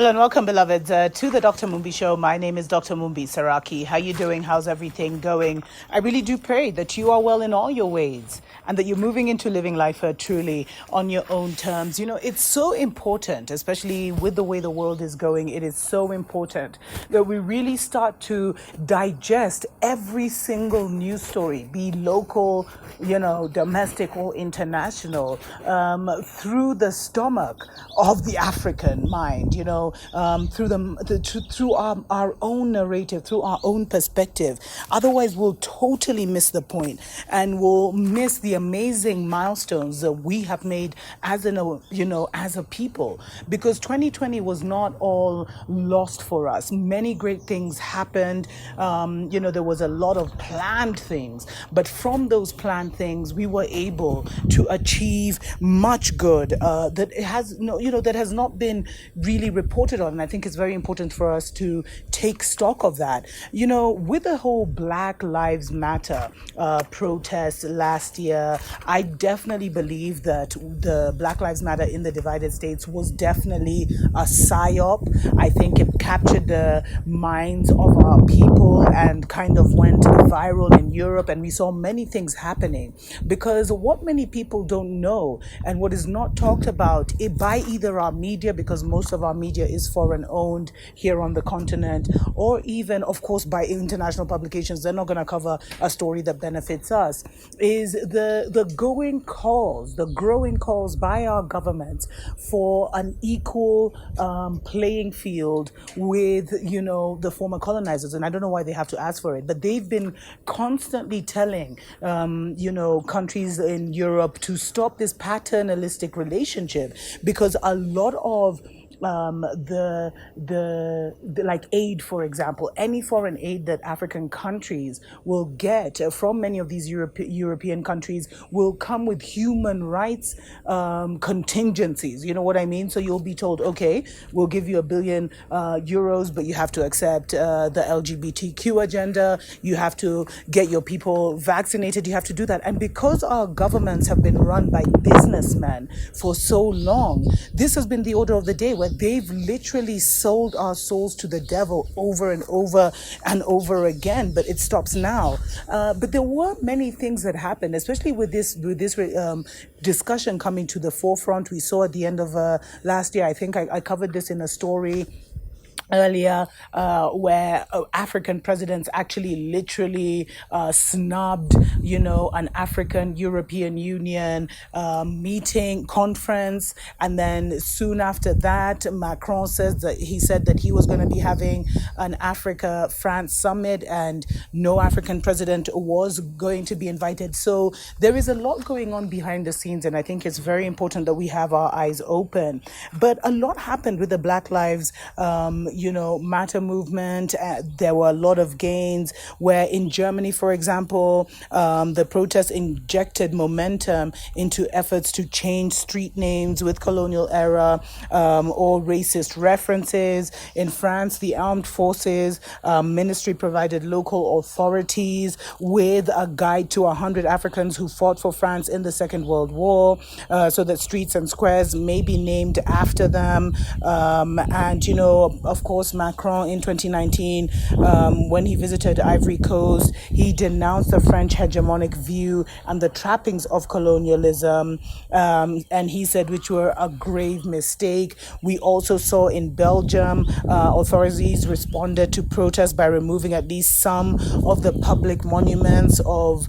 Hello and welcome, beloveds, to the Dr. Mumbi Show. My name is Dr. Mumbi Saraki. How you doing? How's everything going? I really do pray that you are well in all your ways and that you're moving into living life truly on your own terms. You know, it's so important, especially with the way the world is going. It is so important that we really start to digest every single news story, be local, domestic or international, through the stomach of the African mind, through our own narrative, through our own perspective. Otherwise, we'll totally miss the point and we'll miss the amazing milestones that we have made as a people. Because 2020 was not all lost for us. Many great things happened. There was a lot of planned things, but from those planned things, we were able to achieve much good that has not been really reported on. And I think it's very important for us to take stock of that. With the whole Black Lives Matter protest last year, I definitely believe that the Black Lives Matter in the divided states was definitely a psyop. I think it captured the minds of our people and kind of went viral in Europe, and we saw many things happening. Because what many people don't know and what is not talked about by either our media, because most of our media is foreign owned here on the continent, or even, of course, by international publications, they're not going to cover a story that benefits us, is the growing calls by our governments for an equal playing field with, the former colonizers. And I don't know why they have to ask for it, but they've been constantly telling, countries in Europe to stop this paternalistic relationship, because a lot of like aid, for example, any foreign aid that African countries will get from many of these European countries will come with human rights contingencies. You know what I mean? So you'll be told, okay, we'll give you €1 billion, but you have to accept the LGBTQ agenda. You have to get your people vaccinated. You have to do that. And because our governments have been run by businessmen for so long, this has been the order of the day, where they've literally sold our souls to the devil over and over and over again. But it stops now. But there were many things that happened, especially with this discussion coming to the forefront. We saw at the end of last year, I think I covered this in a story earlier, where African presidents actually literally snubbed, an African European Union meeting conference. And then soon after that, Macron said that he was going to be having an Africa-France summit, and no African president was going to be invited. So there is a lot going on behind the scenes, and I think it's very important that we have our eyes open. But a lot happened with the Black Lives Matter movement. There were a lot of gains where in Germany, for example, the protests injected momentum into efforts to change street names with colonial era or racist references. In France, the armed forces ministry provided local authorities with a guide to 100 Africans who fought for France in the Second World War, so that streets and squares may be named after them. And, of course, Macron in 2019, when he visited Ivory Coast, he denounced the French hegemonic view and the trappings of colonialism, and he said which were a grave mistake. We also saw in Belgium, authorities responded to protests by removing at least some of the public monuments of,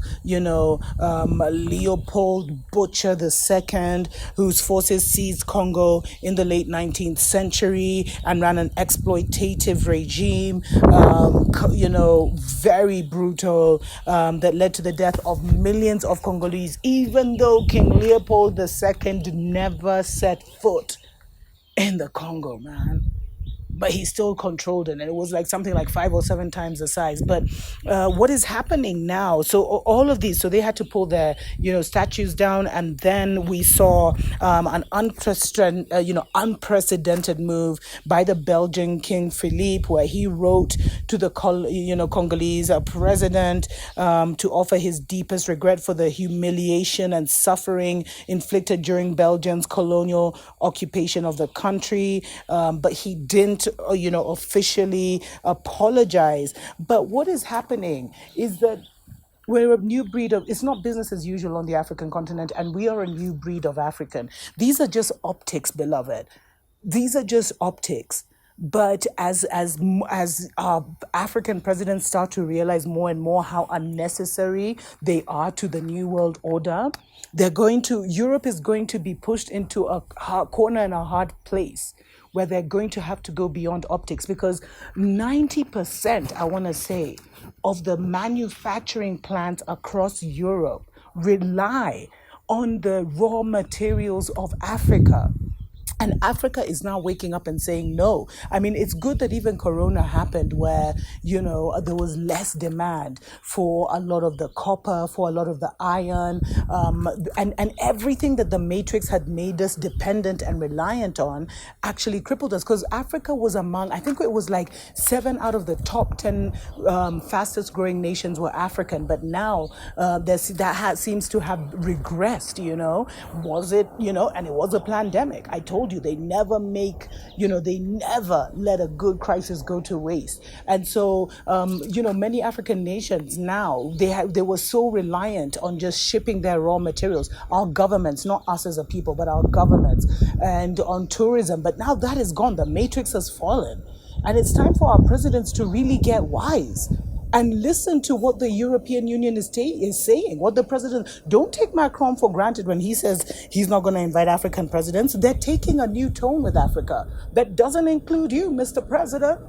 Leopold Butcher II, whose forces seized Congo in the late 19th century and ran an exploitative regime, very brutal, that led to the death of millions of Congolese, even though King Leopold II never set foot in the Congo, man. but he still controlled it, and it was like something like 5 or 7 times the size. But what is happening now? So all of these, so they had to pull their statues down, and then we saw an unprecedented move by the Belgian King Philippe, where he wrote to the Congolese president to offer his deepest regret for the humiliation and suffering inflicted during Belgium's colonial occupation of the country. But he didn't, officially apologize. But what is happening is that we're a new breed of, it's not business as usual on the African continent, and we are a new breed of African. These are just optics, beloved. These are just optics. But as our African presidents start to realize more and more how unnecessary they are to the New World Order, Europe is going to be pushed into a corner and a hard place where they're going to have to go beyond optics, because 90%, I want to say, of the manufacturing plants across Europe rely on the raw materials of Africa. And Africa is now waking up and saying no. I mean, it's good that even Corona happened where, there was less demand for a lot of the copper, for a lot of the iron, and everything that the Matrix had made us dependent and reliant on actually crippled us. Because Africa was among, I think it was like 7 out of the top 10 fastest growing nations were African. But now seems to have regressed, Was it, and it was a pandemic. I told you, they never let a good crisis go to waste. And so, many African nations now, they were so reliant on just shipping their raw materials, our governments, not us as a people, but our governments, and on tourism. But now that is gone. The matrix has fallen. And it's time for our presidents to really get wise and listen to what the European Union is saying, what the president, don't take Macron for granted when he says he's not going to invite African presidents. They're taking a new tone with Africa that doesn't include you, Mr. President.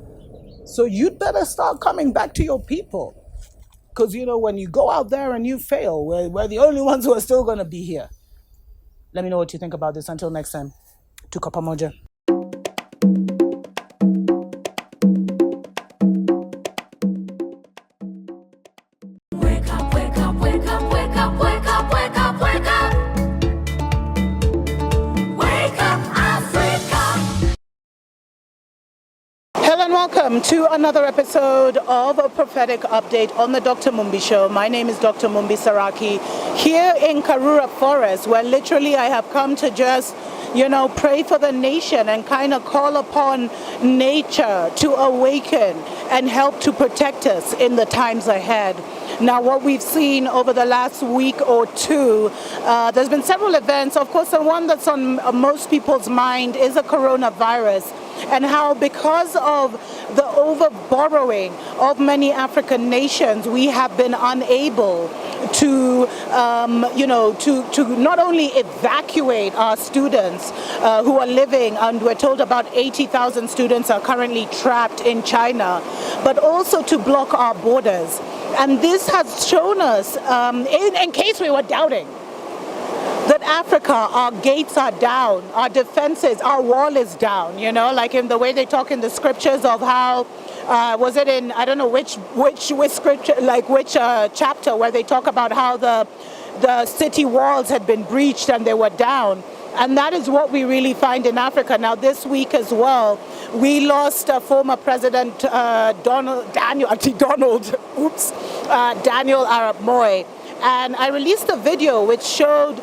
So you'd better start coming back to your people. Because, when you go out there and you fail, we're the only ones who are still going to be here. Let me know what you think about this. Until next time, Tuko pamoja. Welcome to another episode of a prophetic update on the Dr. Mumbi Show. My name is Dr. Mumbi Saraki, here in Karura Forest, where literally I have come to just, pray for the nation and kind of call upon nature to awaken and help to protect us in the times ahead. Now, what we've seen over the last week or two, there's been several events. Of course, the one that's on most people's mind is the coronavirus, and how because of the over-borrowing of many African nations, we have been unable to, to not only evacuate our students who are living, and we're told about 80,000 students are currently trapped in China, but also to block our borders. And this has shown us, in case we were doubting, that Africa, our gates are down, our defenses, our wall is down, like in the way they talk in the scriptures of how, was it in, I don't know which scripture, like which chapter, where they talk about how the city walls had been breached and they were down. And that is what we really find in Africa. Now, this week as well, we lost former President Daniel Arap Moi. And I released a video which showed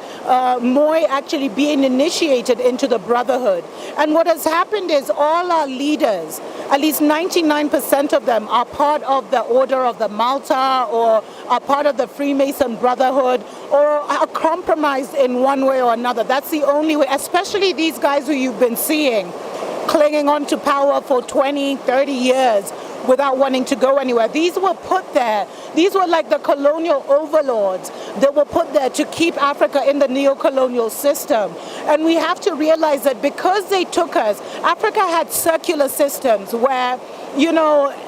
Moi actually being initiated into the Brotherhood. And what has happened is all our leaders, at least 99% of them, are part of the Order of the Malta or are part of the Freemason Brotherhood or are compromised in one way or another. That's the only way, especially these guys who you've been seeing clinging on to power for 20, 30 years without wanting to go anywhere. These were put there. These were like the colonial overlords that were put there to keep Africa in the neo-colonial system. And we have to realize that because they took us, Africa had circular systems where,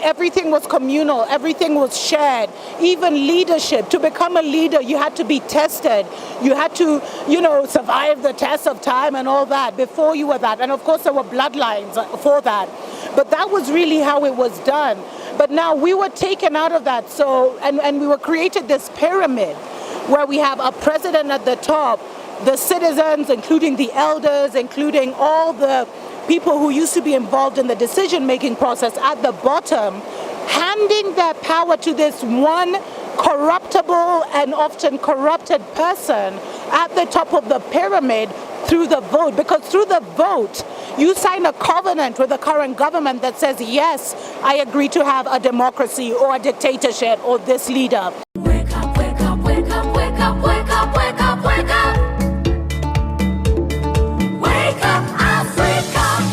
everything was communal, everything was shared, even leadership. To become a leader, you had to be tested. You had to, survive the test of time and all that before you were that. And of course, there were bloodlines for that. But that was really how it was done. But now we were taken out of that. So, and we were created this pyramid where we have a president at the top, the citizens, including the elders, including all the people who used to be involved in the decision-making process at the bottom, handing their power to this one corruptible and often corrupted person at the top of the pyramid through the vote. Because through the vote, you sign a covenant with the current government that says, yes, I agree to have a democracy or a dictatorship or this leader.